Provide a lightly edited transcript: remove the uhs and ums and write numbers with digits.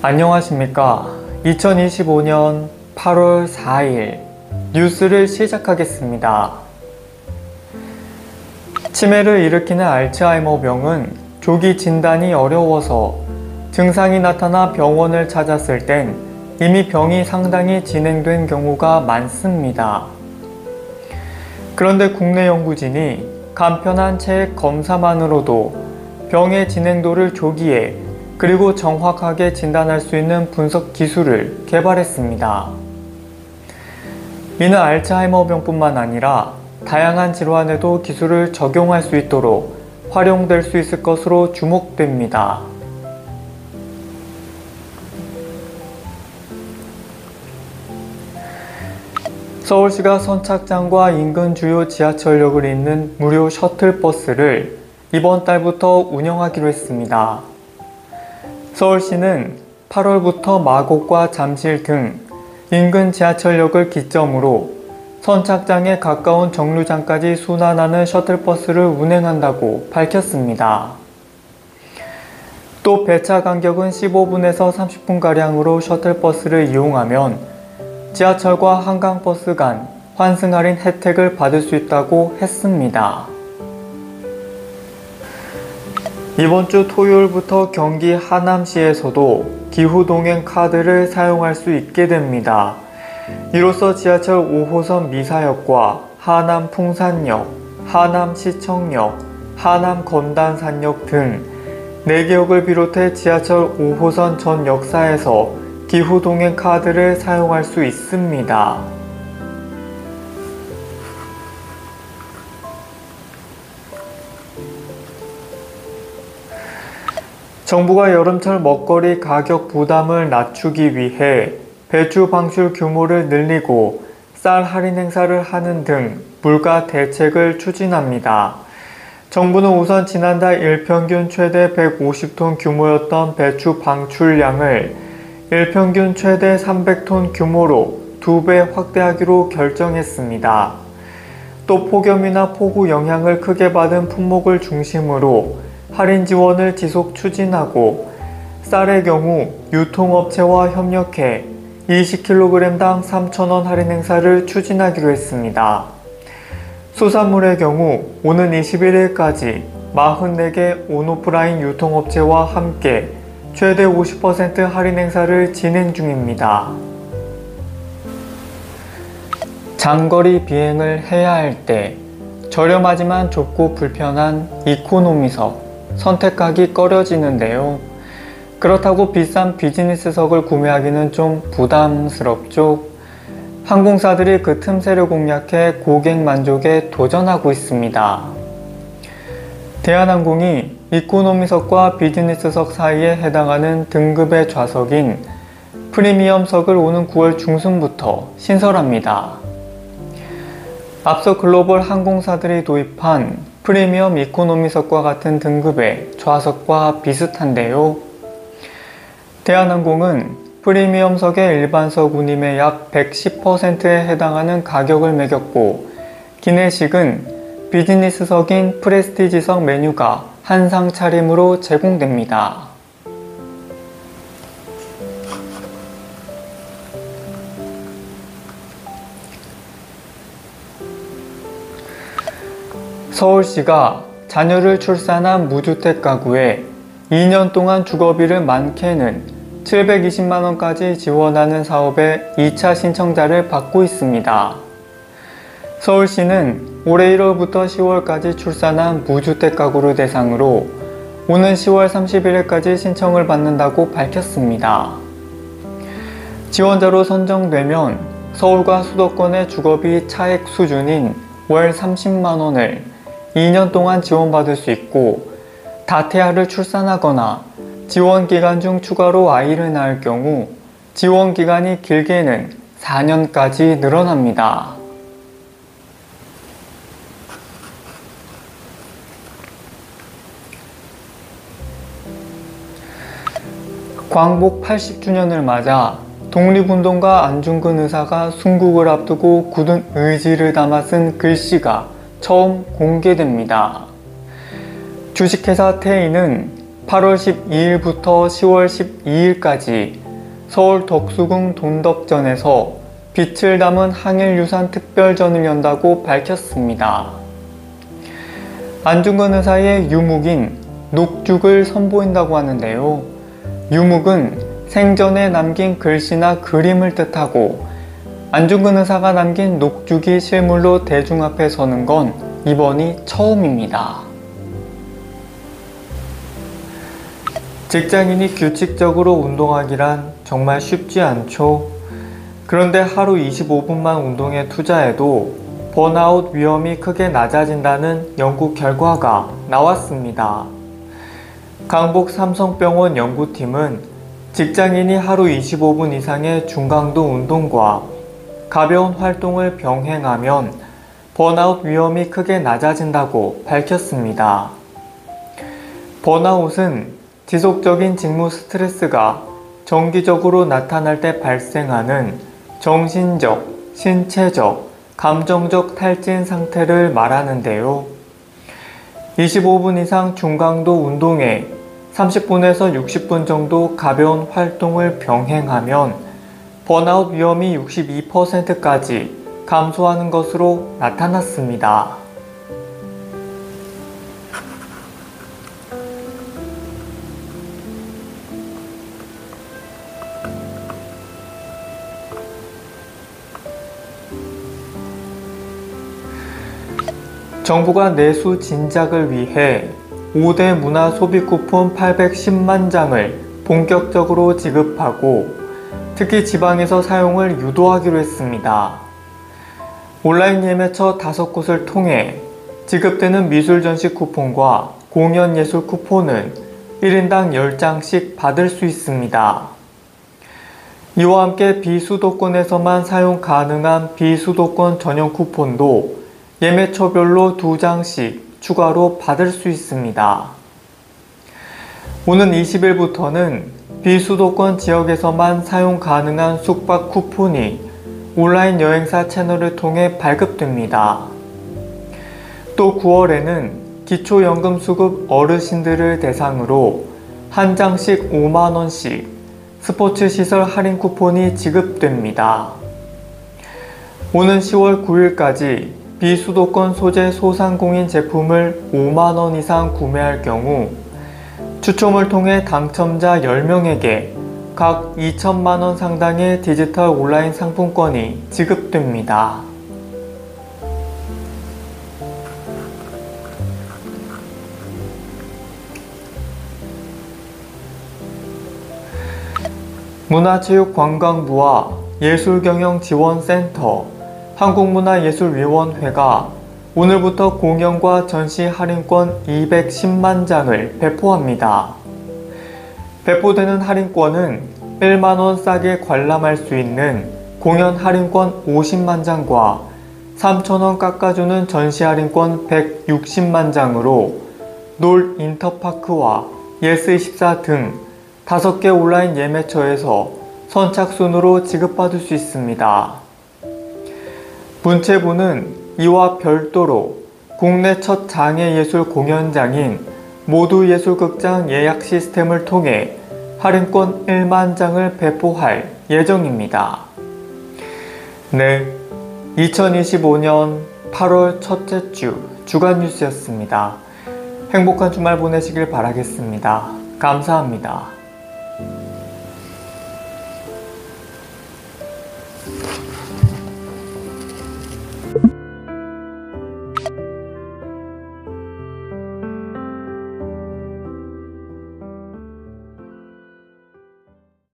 안녕하십니까. 2025년 8월 4일 뉴스를 시작하겠습니다. 치매를 일으키는 알츠하이머병은 조기 진단이 어려워서 증상이 나타나 병원을 찾았을 땐 이미 병이 상당히 진행된 경우가 많습니다. 그런데 국내 연구진이 간편한 체액 검사만으로도 병의 진행도를 조기에 그리고 정확하게 진단할 수 있는 분석 기술을 개발했습니다. 이는 알츠하이머병뿐만 아니라 다양한 질환에도 기술을 적용할 수 있도록 활용될 수 있을 것으로 주목됩니다. 서울시가 선착장과 인근 주요 지하철역을 잇는 무료 셔틀버스를 이번 달부터 운영하기로 했습니다. 서울시는 8월부터 마곡과 잠실 등 인근 지하철역을 기점으로 선착장에 가까운 정류장까지 순환하는 셔틀버스를 운행한다고 밝혔습니다. 또 배차 간격은 15분에서 30분가량으로 셔틀버스를 이용하면 지하철과 한강버스 간 환승 할인 혜택을 받을 수 있다고 했습니다. 이번 주 토요일부터 경기 하남시에서도 기후동행 카드를 사용할 수 있게 됩니다. 이로써 지하철 5호선 미사역과 하남 풍산역, 하남시청역, 하남 건단산역 등 4개역을 비롯해 지하철 5호선 전 역사에서 기후동행 카드를 사용할 수 있습니다. 정부가 여름철 먹거리 가격 부담을 낮추기 위해 배추 방출 규모를 늘리고 쌀 할인 행사를 하는 등 물가 대책을 추진합니다. 정부는 우선 지난달 일평균 최대 150톤 규모였던 배추 방출량을 일평균 최대 300톤 규모로 2배 확대하기로 결정했습니다. 또 폭염이나 폭우 영향을 크게 받은 품목을 중심으로 할인 지원을 지속 추진하고 쌀의 경우 유통업체와 협력해 20kg당 3,000원 할인 행사를 추진하기로 했습니다. 수산물의 경우 오는 21일까지 44개 온오프라인 유통업체와 함께 최대 50% 할인 행사를 진행 중입니다. 장거리 비행을 해야 할 때 저렴하지만 좁고 불편한 이코노미석 선택하기 꺼려지는데요. 그렇다고 비싼 비즈니스석을 구매하기는 좀 부담스럽죠. 항공사들이 그 틈새를 공략해 고객 만족에 도전하고 있습니다. 대한항공이 이코노미석과 비즈니스석 사이에 해당하는 등급의 좌석인 프리미엄석을 오는 9월 중순부터 신설합니다. 앞서 글로벌 항공사들이 도입한 프리미엄 이코노미석과 같은 등급의 좌석과 비슷한데요. 대한항공은 프리미엄석의 일반석 운임의 약 110%에 해당하는 가격을 매겼고 기내식은 비즈니스석인 프레스티지석 메뉴가 한상 차림으로 제공됩니다. 서울시가 자녀를 출산한 무주택 가구에 2년 동안 주거비를 많게는 720만원까지 지원하는 사업의 2차 신청자를 받고 있습니다. 서울시는 올해 1월부터 10월까지 출산한 무주택 가구를 대상으로 오는 10월 31일까지 신청을 받는다고 밝혔습니다. 지원자로 선정되면 서울과 수도권의 주거비 차액 수준인 월 30만원을 2년 동안 지원받을 수 있고 다태아를 출산하거나 지원기간 중 추가로 아이를 낳을 경우 지원기간이 길게는 4년까지 늘어납니다. 광복 80주년을 맞아 독립운동가 안중근 의사가 순국을 앞두고 굳은 의지를 담아 쓴 글씨가 처음 공개됩니다. 주식회사 테이는 8월 12일부터 10월 12일까지 서울 덕수궁 돈덕전에서 빛을 담은 항일유산 특별전을 연다고 밝혔습니다. 안중근 의사의 유묵인 녹죽을 선보인다고 하는데요. 유묵은 생전에 남긴 글씨나 그림을 뜻하고 안중근 의사가 남긴 녹죽이 실물로 대중 앞에 서는 건 이번이 처음입니다. 직장인이 규칙적으로 운동하기란 정말 쉽지 않죠. 그런데 하루 25분만 운동에 투자해도 번아웃 위험이 크게 낮아진다는 연구 결과가 나왔습니다. 강북 삼성병원 연구팀은 직장인이 하루 25분 이상의 중강도 운동과 가벼운 활동을 병행하면 번아웃 위험이 크게 낮아진다고 밝혔습니다. 번아웃은 지속적인 직무 스트레스가 정기적으로 나타날 때 발생하는 정신적, 신체적, 감정적 탈진 상태를 말하는데요. 25분 이상 중강도 운동에 30분에서 60분 정도 가벼운 활동을 병행하면 번아웃 위험이 62%까지 감소하는 것으로 나타났습니다. 정부가 내수 진작을 위해 5대 문화 소비 쿠폰 810만 장을 본격적으로 지급하고 특히 지방에서 사용을 유도하기로 했습니다. 온라인 예매처 5곳을 통해 지급되는 미술 전시 쿠폰과 공연 예술 쿠폰은 1인당 10장씩 받을 수 있습니다. 이와 함께 비수도권에서만 사용 가능한 비수도권 전용 쿠폰도 예매처별로 2장씩 추가로 받을 수 있습니다. 오는 20일부터는 비수도권 지역에서만 사용 가능한 숙박 쿠폰이 온라인 여행사 채널을 통해 발급됩니다. 또 9월에는 기초연금 수급 어르신들을 대상으로 한 장씩 5만원씩 스포츠시설 할인 쿠폰이 지급됩니다. 오는 10월 9일까지 비수도권 소재 소상공인 제품을 5만원 이상 구매할 경우 추첨을 통해 당첨자 10명에게 각 2천만원 상당의 디지털 온라인 상품권이 지급됩니다. 문화체육관광부와 예술경영지원센터, 한국문화예술위원회가 오늘부터 공연과 전시 할인권 210만 장을 배포합니다. 배포되는 할인권은 1만원 싸게 관람할 수 있는 공연 할인권 50만 장과 3,000원 깎아주는 전시 할인권 160만 장으로 놀 인터파크와 예스24 등 5개 온라인 예매처에서 선착순으로 지급받을 수 있습니다. 문체부는 이와 별도로 국내 첫 장애예술 공연장인 모두예술극장 예약 시스템을 통해 할인권 1만 장을 배포할 예정입니다. 네, 2025년 8월 첫째 주 주간 뉴스였습니다. 행복한 주말 보내시길 바라겠습니다. 감사합니다.